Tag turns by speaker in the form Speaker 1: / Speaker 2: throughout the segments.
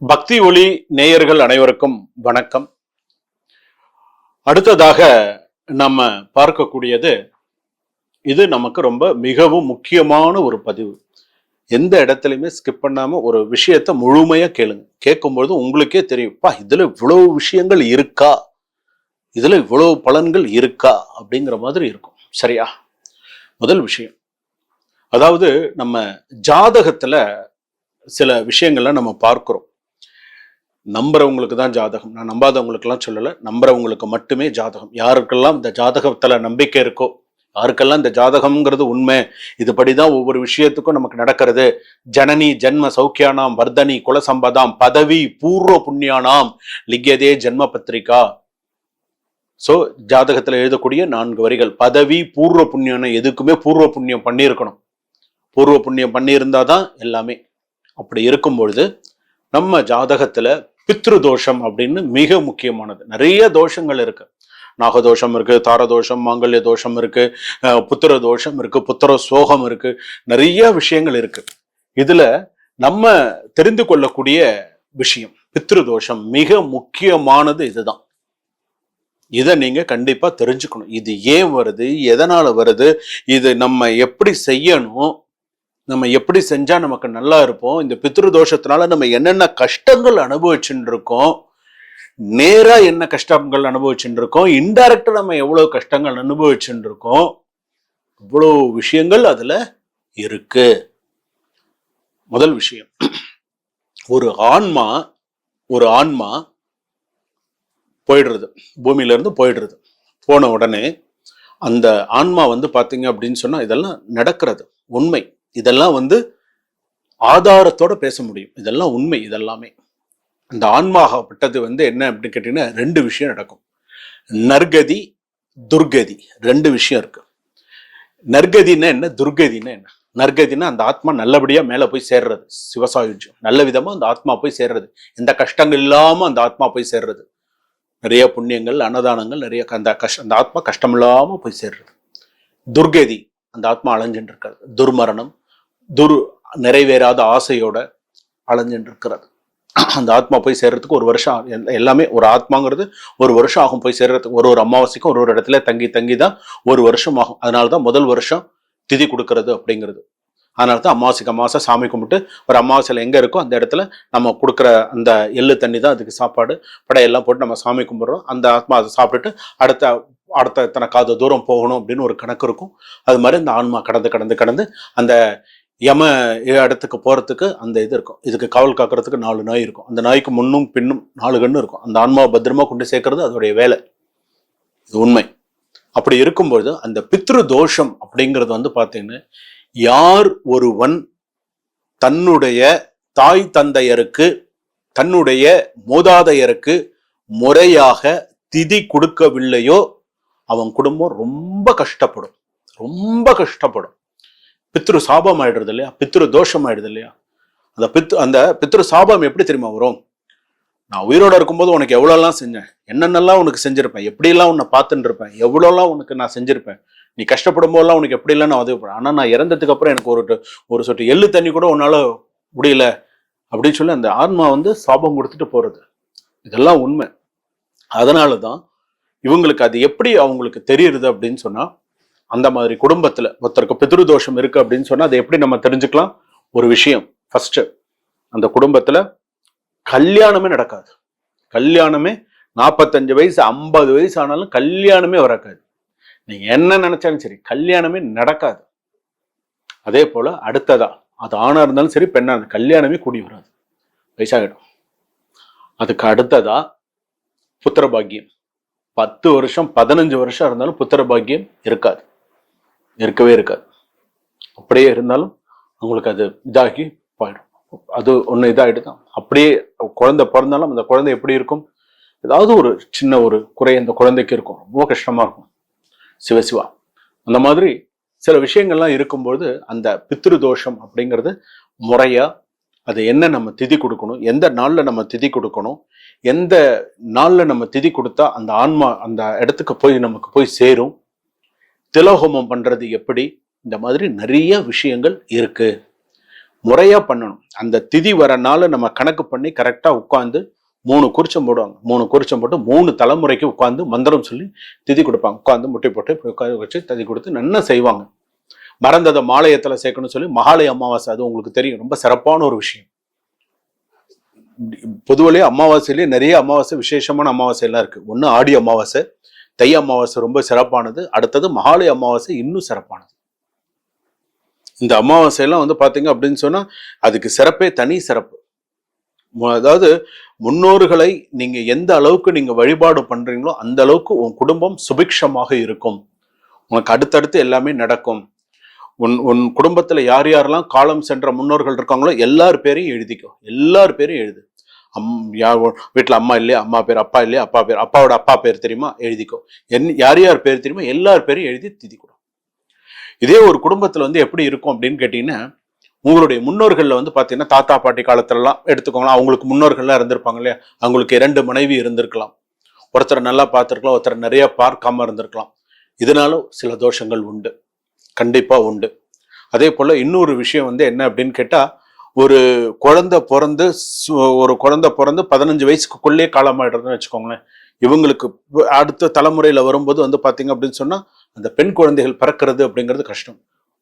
Speaker 1: பக்தி ஒளி நேயர்கள் அனைவருக்கும் வணக்கம். அடுத்ததாக நம்ம பார்க்கக்கூடியது, இது நமக்கு ரொம்ப மிகவும் முக்கியமான ஒரு பதிவு. எந்த இடத்துலையுமே ஸ்கிப் பண்ணாம ஒரு விஷயத்த முழுமையா கேளுங்க. கேட்கும்போது உங்களுக்கே தெரியும், இதுல இவ்வளவு விஷயங்கள் இருக்கா, இதுல இவ்வளவு பலன்கள் இருக்கா அப்படிங்கிற மாதிரி இருக்கும். சரியா? முதல் விஷயம், அதாவது நம்ம ஜாதகத்துல சில விஷயங்கள்லாம் நம்ம பார்க்கிறோம். நம்புறவங்களுக்கு தான் ஜாதகம், நான் நம்பாதவங்களுக்கு எல்லாம் சொல்லல. நம்புறவங்களுக்கு மட்டுமே ஜாதகம். யாருக்கெல்லாம் இந்த ஜாதகத்துல நம்பிக்கை இருக்கோ, யாருக்கெல்லாம் இந்த ஜாதகம்ங்கிறது உண்மை, இதுபடிதான் ஒவ்வொரு விஷயத்துக்கும் நமக்கு நடக்கிறது, ஜனனி ஜென்ம சௌக்கியானாம் வர்தனி குலசம்பதாம் பதவி பூர்வ புண்ணியானாம் லிக்கியதே ஜென்ம பத்திரிகா. சோ ஜாதகத்துல எழுதக்கூடிய 4 வரிகள், பதவி பூர்வ புண்ணியம். எதுக்குமே பூர்வ புண்ணியம் பண்ணியிருக்கணும். பூர்வ புண்ணியம் பண்ணியிருந்தாதான் எல்லாமே. அப்படி இருக்கும் பொழுது நம்ம ஜாதகத்துல பித்ரு தோஷம் அப்படின்னு மிக முக்கியமானது. நிறைய தோஷங்கள் இருக்கு. நாகதோஷம் இருக்கு, தாரதோஷம், மாங்கல்ய தோஷம் இருக்கு, புத்திர தோஷம் இருக்கு, புத்திர சோகம் இருக்கு, நிறைய விஷயங்கள் இருக்கு. இதுல நம்ம தெரிந்து கொள்ளக்கூடிய விஷயம் பித்ரு தோஷம் மிக முக்கியமானது. இதுதான். இதை நீங்க கண்டிப்பா தெரிஞ்சுக்கணும். இது ஏன் வருது, எதனால வருது, இது நம்ம எப்படி செய்யணும், நம்ம எப்படி செஞ்சா நமக்கு நல்லா இருப்போம், இந்த பித்ரு தோஷத்தினால நம்ம என்னென்ன கஷ்டங்கள் அனுபவிச்சுட்டு இருக்கோம், நேரா என்ன கஷ்டங்கள் அனுபவிச்சுட்டு இருக்கோம், இன்டைரக்டா நம்ம எவ்வளவு கஷ்டங்கள் அனுபவிச்சுட்டு இருக்கோம், இவ்வளவு விஷயங்கள் அதுல இருக்கு. முதல் விஷயம், ஒரு ஆன்மா போயிடுறது, பூமியில இருந்து போயிடுறது. போன உடனே அந்த ஆன்மா பாத்தீங்க அப்படின்னு சொன்னா, இதெல்லாம் நடக்கிறது உண்மை. இதெல்லாம் ஆதாரத்தோட பேச முடியும். இதெல்லாம் உண்மை. இதெல்லாமே இந்த ஆன்மாகப்பட்டது என்ன அப்படின்னு கேட்டீங்கன்னா, 2 விஷயம் நடக்கும். நற்கதி, துர்கதி, 2 விஷயம் இருக்கு. நற்கதினா என்ன, துர்கதினா என்ன? நற்கதினா அந்த ஆத்மா நல்லபடியா மேல போய் சேர்றது, சிவசாயுஜ்யம், நல்ல விதமா அந்த ஆத்மா போய் சேர்றது, எந்த கஷ்டங்கள் இல்லாம அந்த ஆத்மா போய் சேர்றது, நிறைய புண்ணியங்கள், அன்னதானங்கள், நிறைய அந்த ஆத்மா கஷ்டம் இல்லாம போய் சேர்றது. துர்கதி, அந்த ஆத்மா அலைஞ்சுட்டு இருக்கிறது, துர்மரணம், நிறைவேறாத ஆசையோட அலைஞ்சுட்டு இருக்கிறது. அந்த ஆத்மா போய் சேர்றதுக்கு 1 வருஷம், எல்லாமே ஒரு ஆத்மாங்கிறது 1 வருஷம் ஆகும் போய் சேர்றதுக்கு. ஒரு அமாவாசைக்கும் ஒரு இடத்துல தங்கி தான் 1 வருஷம் ஆகும். அதனாலதான் முதல் வருஷம் திதி கொடுக்கறது அப்படிங்கிறது. அதனாலதான் அமாவாசை சாமி கும்பிட்டு, ஒரு அமாவாசையில எங்க இருக்கோ அந்த இடத்துல நம்ம கொடுக்குற அந்த எள்ளு தண்ணி தான் அதுக்கு சாப்பாடு, படையெல்லாம் போட்டு நம்ம சாமி கும்பிடுறோம். அந்த ஆத்மா அதை சாப்பிட்டுட்டு அடுத்த இத்தனை காத தூரம் போகணும் அப்படின்னு ஒரு கணக்கு இருக்கும். அது மாதிரி இந்த ஆன்மா கடந்து அந்த யம இடத்துக்கு போறதுக்கு அந்த இது இருக்கும். இதுக்கு காவல் காக்கிறதுக்கு 4 நாய் இருக்கும். அந்த நாய்க்கு முன்னும் பின்னும் 4 கண்ணு இருக்கும். அந்த ஆன்மாவை பத்திரமா கொண்டு சேர்க்கறது அதோடைய வேலை. இது உண்மை. அப்படி இருக்கும்பொழுது அந்த பித்ரு தோஷம் அப்படிங்கிறது பாத்தீங்கன்னா, யார் ஒருவன் தன்னுடைய தாய் தந்தையருக்கு, தன்னுடைய மூதாதையருக்கு முறையாக திதி கொடுக்கவில்லையோ, அவன் குடும்பம் ரொம்ப கஷ்டப்படும். பித்ரு சாபம் ஆயிடுறது இல்லையா, பித்ரு தோஷம் ஆயிடுது இல்லையா. அந்த பித்ரு சாபம் எப்படி தெரியுமா வரும்? நான் உயிரோட இருக்கும்போது உனக்கு எவ்வளோலாம் செஞ்சேன், என்னென்னலாம் உனக்கு செஞ்சிருப்பேன், எப்படியெல்லாம் உன்னை பார்த்துட்டு இருப்பேன், எவ்வளோலாம் உனக்கு நான் செஞ்சிருப்பேன், நீ கஷ்டப்படும் போதெல்லாம் உனக்கு எப்படிலாம் நான் உதவிப்பேன். ஆனா நான் இறந்ததுக்கு அப்புறம் எனக்கு ஒரு சொட்டு எள்ளு தண்ணி கூட உன்னால முடியல அப்படின்னு சொல்லி அந்த ஆன்மா சாபம் கொடுத்துட்டு போறது. இதெல்லாம் உண்மை. அதனாலதான் இவங்களுக்கு அது எப்படி அவங்களுக்கு தெரியுது அப்படின்னு சொன்னா, அந்த மாதிரி குடும்பத்துல ஒருத்தருக்கு பித்ரு தோஷம் இருக்கு அப்படின்னு சொன்னா அதை எப்படி நம்ம தெரிஞ்சுக்கலாம்? ஒரு விஷயம், ஃபர்ஸ்ட், அந்த குடும்பத்துல கல்யாணமே நடக்காது. கல்யாணமே 45 வயசு 50 வயசு ஆனாலும் கல்யாணமே வரக்காது. நீங்க என்ன நினைச்சாலும் சரி, கல்யாணமே நடக்காது. அதே போல அடுத்ததா, அது ஆணா இருந்தாலும் சரி, பெண்ணா இருந்தாலும் கல்யாணமே கூடி வராது, வயசாகிடும். அதுக்கு அடுத்ததா புத்திர பாக்கியம். 10 வருஷம் 15 வருஷம் இருந்தாலும் புத்திர பாக்கியம் இருக்கவே இருக்காது. அப்படியே இருந்தாலும் அவங்களுக்கு அது இதாகி போயிடும். அது ஒண்ணு இதாயிடுதான். அப்படியே குழந்தை பிறந்தாலும் அந்த குழந்தை எப்படி இருக்கும், ஏதாவது ஒரு சின்ன ஒரு குறை அந்த குழந்தைக்கு இருக்கும், ரொம்ப கஷ்டமா இருக்கும். சிவசிவா. அந்த மாதிரி சில விஷயங்கள்லாம் இருக்கும்போது அந்த பித்ரு தோஷம் அப்படிங்கிறது முறையா, அது என்ன நம்ம திதி கொடுக்கணும், எந்த நாள்ல நம்ம திதி கொடுக்கணும், எந்த நாள்ல நம்ம திதி கொடுத்தா அந்த ஆன்மா அந்த இடத்துக்கு நமக்கு போய் சேரும், திலோகமம் பண்றது எப்படி, இந்த மாதிரி நிறைய விஷயங்கள் இருக்கு. முறையா பண்ணணும். அந்த திதி வர நாள் நம்ம கணக்கு பண்ணி கரெக்டா உட்காந்து 3 குறிச்சம் போடுவாங்க. 3 குறிச்சம் போட்டு 3 தலைமுறைக்கு உட்காந்து மந்திரம் சொல்லி திதி கொடுப்பாங்க. உட்காந்து முட்டை போட்டு உட்கார வச்சு திதி கொடுத்து நல்லா செய்வாங்க. மறந்ததை மாலயத்துல சேர்க்கணும்னு சொல்லி மகாலய அமாவாசை, அது உங்களுக்கு தெரியும், ரொம்ப சிறப்பான ஒரு விஷயம். பொதுவிலேயே அமாவாசையிலேயே நிறைய அமாவாசை, விசேஷமான அமாவாசை எல்லாம் இருக்கு. ஒண்ணு ஆடி அமாவாசை, தை அமாவாசை ரொம்ப சிறப்பானது. அடுத்தது மகாலய அமாவாசை இன்னும் சிறப்பானது. இந்த அமாவாசையெல்லாம் வந்து பாத்தீங்க அப்படின்னு சொன்னா அதுக்கு சிறப்பே தனி சிறப்பு. அதாவது முன்னோர்களை நீங்க எந்த அளவுக்கு நீங்க வழிபாடு பண்றீங்களோ அந்த அளவுக்கு உன் குடும்பம் சுபிக்ஷமாக இருக்கும். உனக்கு அடுத்தடுத்து எல்லாமே நடக்கும். உன் குடும்பத்துல யார் யாரெல்லாம் காலம் சென்ற முன்னோர்கள் இருக்காங்களோ எல்லார் பேரையும் எழுதிக்கோ. எல்லார் பேரையும் எழுது. வீட்டுல அம்மா இல்லையா, அம்மா பேர், அப்பா இல்லையா, அப்பா பேர், அப்பாவோட அப்பா பேர் தெரியுமா, எழுதிக்கோ. யார் யார் பேர் தெரியுமா எல்லார் பேரையும் எழுதி திதிக்கணும். இதே ஒரு குடும்பத்துல வந்து எப்படி இருக்கும் அப்படின்னு கேட்டீங்கன்னா, உங்களுடைய முன்னோர்கள்ல வந்து பாத்தீங்கன்னா தாத்தா பாட்டி காலத்துலலாம் எடுத்துக்கோங்களா, அவங்களுக்கு முன்னோர்கள்லாம் இருந்திருப்பாங்க இல்லையா, அவங்களுக்கு 2 மனைவி இருந்திருக்கலாம். ஒருத்தரை நல்லா பார்த்துருக்கலாம், ஒருத்தரை நிறைய பார்க்காம இருந்திருக்கலாம். இதனால சில தோஷங்கள் உண்டு, கண்டிப்பா உண்டு. அதே போல இன்னொரு விஷயம் வந்து என்ன அப்படின்னு கேட்டா, ஒரு குழந்தை பிறந்து 15 வயசுக்குள்ளே காலமாயிடுறதுன்னு வச்சுக்கோங்களேன். இவங்களுக்கு அடுத்த தலைமுறையில வரும்போது வந்து பாத்தீங்க அப்படின்னு சொன்னா அந்த பெண் குழந்தைகள் பிறக்கிறது அப்படிங்கிறது கஷ்டம்.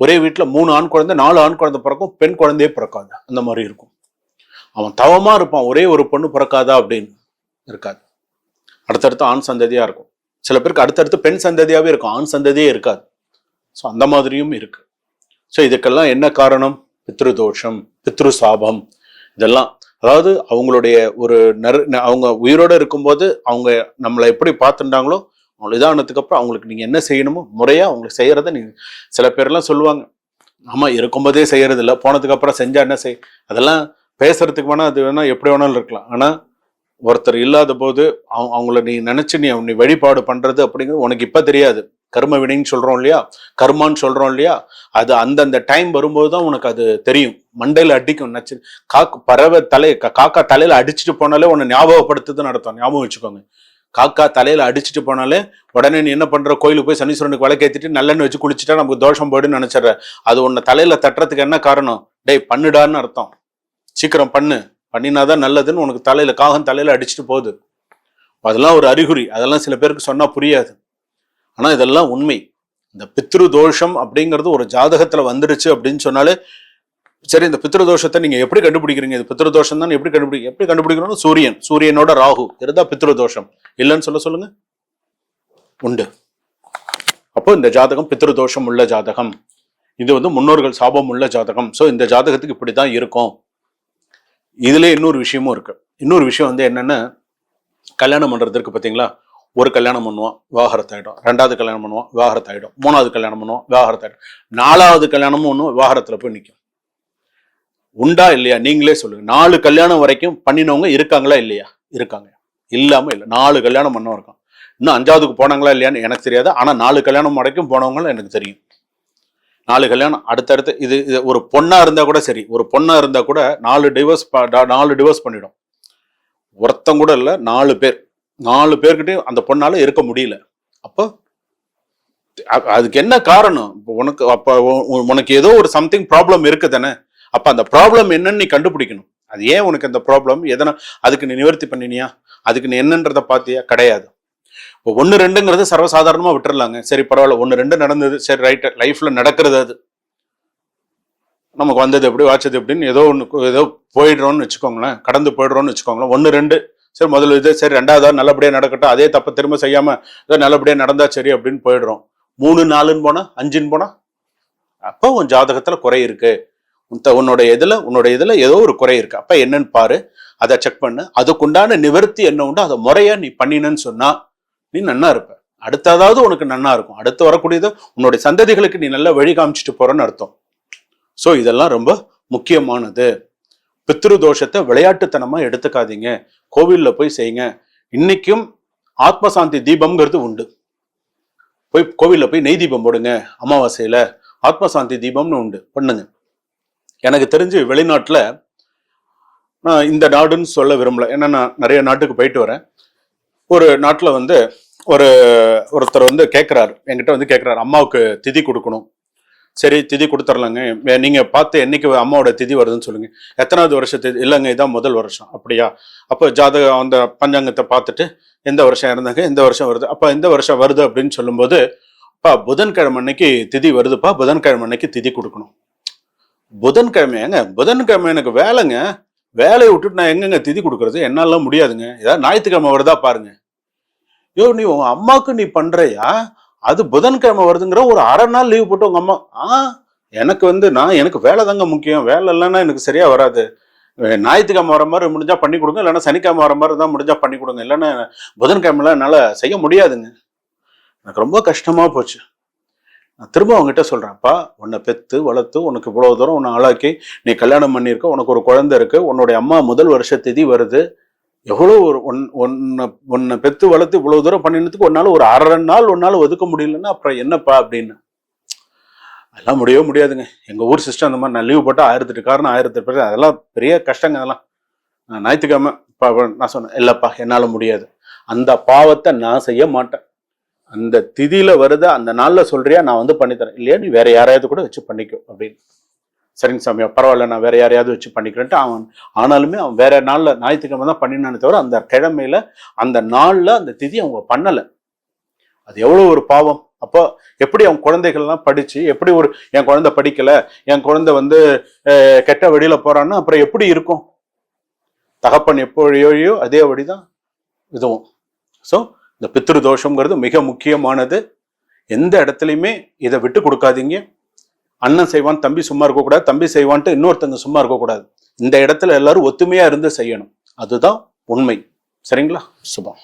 Speaker 1: ஒரே வீட்டுல 3 ஆண் குழந்தை 4 ஆண் குழந்தை பிறக்கும், பெண் குழந்தையே பிறக்காது. அந்த மாதிரி இருக்கும். அவன் தவமா இருப்பான், ஒரே ஒரு பொண்ணு பிறக்காதா அப்படின்னு இருக்காது. அடுத்தடுத்து ஆண் சந்ததியா இருக்கும். சில பேருக்கு அடுத்தடுத்து பெண் சந்ததியாவே இருக்கும், ஆண் சந்ததியே இருக்காது. ஸோ அந்த மாதிரியும் இருக்கு. ஸோ இதுக்கெல்லாம் என்ன காரணம்? பித்ரு தோஷம், பித்ரு சாபம், இதெல்லாம். அதாவது அவங்களுடைய ஒரு அவங்க உயிரோட இருக்கும்போது அவங்க நம்மளை எப்படி பார்த்துட்டாங்களோ அவங்க இதானதுக்கு அப்புறம் அவங்களுக்கு நீங்க என்ன செய்யணுமோ முறையா அவங்களுக்கு செய்யறத நீங்க. சில பேர்லாம் சொல்லுவாங்க, ஆமா இருக்கும்போதே செய்யறது இல்லை, போனதுக்கு அப்புறம் செஞ்சா என்ன செய், அதெல்லாம் பேசுறதுக்கு வேணா அது வேணா எப்படி வேணாலும் இருக்கலாம். ஆனா ஒருத்தர் இல்லாத போது அவங்கள நீ நினைச்சு நீ வழிபாடு பண்றது அப்படிங்கிறது உனக்கு இப்ப தெரியாது. கர்ம வினைன்னு சொல்றோம் இல்லையா, கர்மான்னு சொல்றோம் இல்லையா, அது அந்தந்த டைம் வரும்போதுதான் உனக்கு அது தெரியும். மண்டையில அடிக்கும். நச்சு பறவை காக்கா தலையில அடிச்சுட்டு போனாலே உன்னை ஞாபகப்படுத்துதுன்னு அர்த்தம். ஞாபகம் வச்சுக்கோங்க. காக்கா தலையில அடிச்சுட்டு போனாலே உடனே நீ என்ன பண்ற, கோயிலுக்கு போய் சனீஸ்வரனுக்கு விளக்கேத்திட்டு நல்லெண்ணெய் வச்சு குளிச்சுட்டா நமக்கு தோஷம் போயிடுன்னு நினைச்சிடற. அது உன்னை தலையில தட்டுறதுக்கு என்ன காரணம்? டேய் பண்ணுடான்னு அர்த்தம். சீக்கிரம் பண்ணினாதான் நல்லதுன்னு உனக்கு தலையில காகம் தலையில அடிச்சுட்டு போகுது. அதெல்லாம் ஒரு அறிகுறி. அதெல்லாம் சில பேருக்கு சொன்னா புரியாது. ஆனா இதெல்லாம் உண்மை. இந்த பித்ரு தோஷம் அப்படிங்கிறது ஒரு ஜாதகத்துல வந்துடுச்சு அப்படின்னு சொன்னாலே சரி. இந்த பித்ரு தோஷத்தை நீங்க எப்படி கண்டுபிடிக்கிறீங்க? இது பித்ரு தோஷம் தான் எப்படி கண்டுபிடிக்கணும்? சூரியனோட ராகு இருந்தா பித்ரு தோஷம் இல்லைன்னு சொல்லுங்க. உண்டு. அப்போ இந்த ஜாதகம் பித்ரு தோஷம் உள்ள ஜாதகம், இது வந்து முன்னோர்கள் சாபம் உள்ள ஜாதகம். ஸோ இந்த ஜாதகத்துக்கு இப்படிதான் இருக்கும். இதுல இன்னொரு விஷயமும் இருக்கு. இன்னொரு விஷயம் வந்து என்னன்னா, கல்யாணம் பண்றதுக்கு பார்த்தீங்களா, ஒரு கல்யாணம் பண்ணுவான் விவாகரத்தாயிடும், 2வது கல்யாணம் பண்ணுவான் விவாகரத்தாயிடும், 3வது கல்யாணம் பண்ணுவான் விவாகரத்தாயிடும், 4வது கல்யாணமும் ஒன்றும் விவாகரத்துல போய் நிற்கும். உண்டா இல்லையா? நீங்களே சொல்லுங்க. 4 கல்யாணம் வரைக்கும் பண்ணினவங்க இருக்காங்களா இல்லையா? இருக்காங்க. இல்லாம இல்லை. 4 கல்யாணம் பண்ணவங்க இருக்கான். இன்னும் 5வதுக்கு போனாங்களா இல்லையான்னு எனக்கு தெரியாது. ஆனா 4 கல்யாணம் வரைக்கும் போனவங்களும் எனக்கு தெரியும். 4 கல்யாணம் அடுத்தடுத்து. இது ஒரு பொண்ணா இருந்தா கூட சரி, ஒரு பொண்ணா இருந்தா கூட 4 டிவோர்ஸ் பண்ணிடும். ஒருத்தம் கூட இல்லை, 4 பேர்கிட்டையும் அந்த பொண்ணால இருக்க முடியல. அப்போ அதுக்கு என்ன காரணம்? உனக்கு ஏதோ ஒரு சம்திங் ப்ராப்ளம் இருக்கு தானே. அப்ப அந்த ப்ராப்ளம் என்னன்னு நீ கண்டுபிடிக்கணும். அது ஏன் உனக்கு அந்த ப்ராப்ளம், எதனா அதுக்கு நீ நிவர்த்தி பண்ணினியா, அதுக்கு நீ என்னன்றதை பார்த்தியா? கிடையாது. இப்போ 1, 2ங்கிறது சர்வசாதாரணமா விட்டுறலாங்க. சரி பரவாயில்ல, 1, 2 நடந்தது, சரி ரைட், லைஃப்ல நடக்கிறது, அது நமக்கு வந்தது எப்படி வாச்சது எப்படின்னு ஏதோ போயிடுறோம்னு வச்சுக்கோங்களேன், கடந்து போயிடுறோம்னு வச்சுக்கோங்களேன். 1, 2 சரி, முதல்ல இது சரி, 2வது நல்லபடியா நடக்கட்டும், அதே தப்ப திரும்ப செய்யாம ஏதோ நல்லபடியா நடந்தா சரி அப்படின்னு போயிடுறோம். 3, 4ன்னு போனா, 5ன்னு போனா, அப்போ உன் ஜாதகத்துல குறை இருக்கு. உன்னோட இதுல ஏதோ ஒரு குறை இருக்கு. அப்ப என்னன்னு பாரு, அதை செக் பண்ணு. அதுக்குண்டான நிவர்த்தி என்ன உண்டு அதை முறையா நீ பண்ணினன்னு சொன்னா நீ நன்னா இருப்ப. அடுத்ததாவது உனக்கு நன்னா இருக்கும். அடுத்து வரக்கூடியது உன்னுடைய சந்ததிகளுக்கு நீ நல்லா வழி காமிச்சிட்டு போறன்னு அர்த்தம். சோ இதெல்லாம் ரொம்ப முக்கியமானது. பித்ரு தோஷத்தை விளையாட்டுத்தனமா எடுத்துக்காதீங்க. கோவில்ல போய் செய்யுங்க. இன்னைக்கும் ஆத்மசாந்தி தீபம்ங்கிறது உண்டு. கோவில்ல போய் நெய் தீபம் போடுங்க. அமாவாசையில ஆத்மசாந்தி தீபம்னு உண்டு, பண்ணுங்க. எனக்கு தெரிஞ்சு வெளிநாட்டுல, நான் இந்த நாடுன்னு சொல்ல விரும்பல, ஏன்னா நான் நிறைய நாட்டுக்கு போயிட்டு வரேன். ஒரு நாட்டுல ஒருத்தர் கேட்கிறாரு, என்கிட்ட கேட்கிறாரு, அம்மாவுக்கு திதி கொடுக்கணும், சரி திதி கொடுத்துர்லாங்க, நீங்க பார்த்து என்னைக்கு அம்மாவோட திதி வருதுன்னு சொல்லுங்க. எத்தனாவது வருஷம் திதி? இல்லைங்க இதான் முதல் வருஷம். அப்படியா? அப்போ ஜாதகம் அந்த பஞ்சாங்கத்தை பார்த்துட்டு எந்த வருஷம் இறந்தாங்க, எந்த வருஷம் வருது, அப்ப எந்த வருஷம் வருது அப்படின்னு சொல்லும்போது, பா புதன்கிழமை அன்னைக்கு திதி வருதுப்பா, புதன்கிழமை அன்னைக்கு திதி கொடுக்கணும். புதன்கிழமையாங்க? புதன்கிழமை எனக்கு வேலைங்க, வேலையை விட்டுட்டு நான் எங்கெங்க திதி கொடுக்கறது? என்னாலாம் முடியாதுங்க. ஏதாவது ஞாயிற்றுக்கிழமை வருதா பாருங்க. யோ நீ உங்க அம்மாவுக்கு நீ பண்றியா? அது புதன்கிழமை வருதுங்கிற ஒரு அரை நாள் லீவ் போட்டு உங்க அம்மா எனக்கு எனக்கு வேலை தாங்க முக்கியம், வேலை இல்லைன்னா எனக்கு சரியா வராது. ஞாயிற்றுக்கிழமை வர மாதிரி முடிஞ்சா பண்ணி கொடுங்க, இல்லைன்னா சனிக்கிழமை வர மாதிரி தான் முடிஞ்சா பண்ணி கொடுங்க, இல்லைன்னா புதன்கிழமைலாம் என்னால செய்ய முடியாதுங்க. எனக்கு ரொம்ப கஷ்டமா போச்சு. நான் திரும்ப அவங்ககிட்ட சொல்றேன்ப்பா, உன்னை பெத்து வளர்த்து உனக்கு இவ்வளவு தூரம் உன்னை ஆளாக்கி நீ கல்யாணம் பண்ணியிருக்க, உனக்கு ஒரு குழந்தை இருக்கு, உன்னுடைய அம்மா முதல் வருஷ திதி வருது, எவ்வளவு ஒரு உன்னை பெத்து வளர்த்து இவ்வளவு தூரம் பண்ணினதுக்கு ஒன்னால ஒரு அரை நாள் ஒன்னால ஒதுக்க முடியலன்னா அப்புறம் என்னப்பா அப்படின்னு. அதெல்லாம் முடியவே முடியாதுங்க. எங்க ஊர் சிஸ்டம் அந்த மாதிரி, நான் லீவ் போட்டா 1008 காரணம் 1008 அதெல்லாம் பெரிய கஷ்டங்க. அதெல்லாம் நான் ஞாயிற்றுக்கிழமை நான் சொன்னேன், இல்லப்பா என்னால முடியாது, அந்த பாவத்தை நான் செய்ய மாட்டேன், அந்த திதியில வருத அந்த நாள்ல சொல்றியா, நான் பண்ணித்தரேன், இல்லையா நீ வேற யாரையாவது கூட வச்சு பண்ணிக்கோ அப்படின்னு. சரிங்க சாமியா, பரவாயில்ல, நான் வேற யாரையாவது வச்சு பண்ணிக்கிறேன்ட்டு ஆனாலுமே அவன் வேற நாள்ல ஞாயிற்றுக்கிழமை தான் பண்ணினானே தவிர அந்த கிழமையில அந்த நாள்ல அந்த திதி அவங்க பண்ணல. அது எவ்வளவு ஒரு பாவம். அப்போ எப்படி அவன் குழந்தைகள்லாம் படிச்சு, எப்படி என் குழந்தை படிக்கல, என் குழந்தை கெட்ட வழியில போறான்னா அப்புறம் எப்படி இருக்கும்? தகப்பன் எப்படியோ அதே வழிதான் இதுவும். ஸோ இந்த பித்ரு தோஷம்ங்கிறது மிக முக்கியமானது. எந்த இடத்துலையுமே இதை விட்டு கொடுக்காதீங்க. அண்ணன் செய்வான் தம்பி சும்மா இருக்கக்கூடாது, தம்பி செய்வான்ட்டு இன்னொருத்தங்க சும்மா இருக்கக்கூடாது. இந்த இடத்துல எல்லாரும் ஒத்துமையா இருந்து செய்யணும். அதுதான் உண்மை. சரிங்களா? சுபம்.